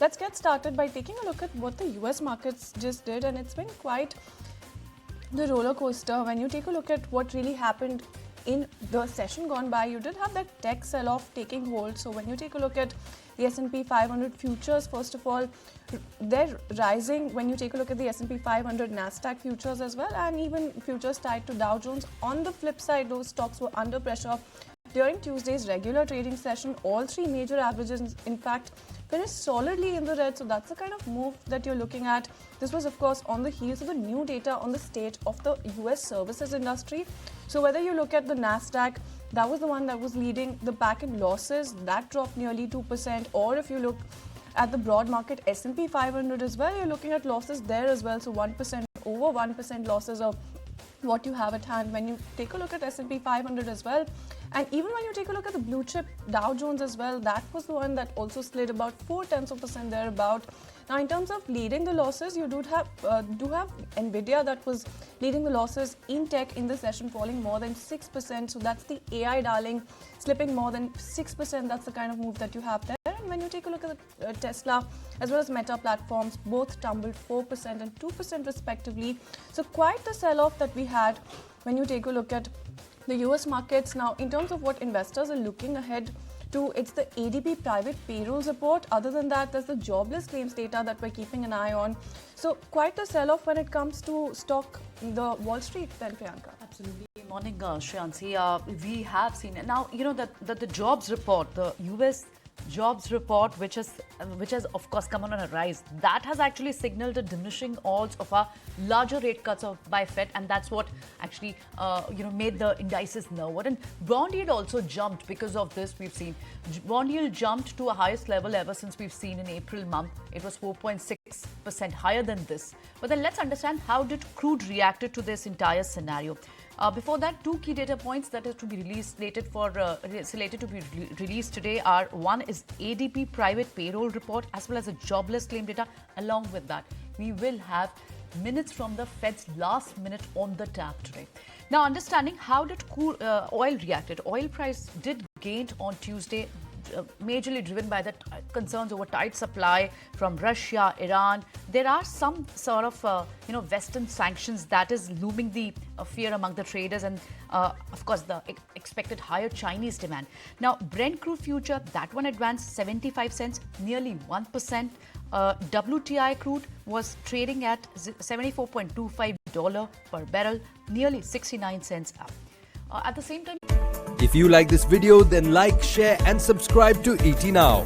Let's get started by taking a look at what the US markets just did, and it's been quite the roller coaster. When you take a look at what really happened in the session gone by, you did have that tech sell-off taking hold. So when you take a look at the S&P 500 futures, first of all, they're rising. When you take a look at the S&P 500 Nasdaq futures as well, and even futures tied to Dow Jones. On the flip side, those stocks were under pressure. During Tuesday's regular trading session, all three major averages, in fact, finished solidly in the red. So that's the kind of move that you're looking at. This was, of course, on the heels of the new data on the state of the US services industry. So whether you look at the Nasdaq, that was the one that was leading the pack in losses. That dropped nearly 2%. Or if you look at the broad market S&P 500 as well, you're looking at losses there as well. So 1%, over 1% losses of what you have at hand. When you take a look at S&P 500 as well, and even when you take a look at the blue chip Dow Jones as well, that was the one that also slid about 0.4% thereabout. Now, in terms of leading the losses, you do have Nvidia that was leading the losses in tech in the session, falling more than 6%. So that's the AI darling, slipping more than 6%. That's the kind of move that you have there. And when you take a look at the, Tesla as well as Meta platforms, both tumbled 4% and 2% respectively. So quite the sell-off that we had when you take a look at the US markets. Now, in terms of what investors are looking ahead to, it's the ADP private payrolls report. Other than that, there's the jobless claims data that we're keeping an eye on. So quite the sell-off when it comes to stock, the Wall Street then, Priyanka. Absolutely. Morning, Shreyansi. We have seen it. Now, you know that the jobs report, the US jobs report, which has of course come on a rise, that has actually signaled a diminishing odds of a larger rate cuts by Fed, and that's what actually made the indices nervous. And bond yield also jumped because of this. We've seen bond yield jumped to a highest level ever since we've seen in April month. It was 4.6% higher than this. But then let's understand how did crude reacted to this entire scenario. Before that, two key data points that is to be slated to be released today are: one is ADP private payroll report as well as a jobless claim data. Along with that, we will have minutes from the Fed's last minute on the tap today. Now, understanding how did oil reacted. Oil price did gain on Tuesday, majorly driven by the concerns over tight supply from Russia, Iran. There are some sort of Western sanctions that is looming the fear among the traders, and of course the expected higher Chinese demand. Now, Brent crude future, that one advanced 75 cents, nearly 1%. WTI crude was trading at $74.25 per barrel, nearly 69 cents up. At the same time, if you like this video, then like, share and subscribe to ET Now.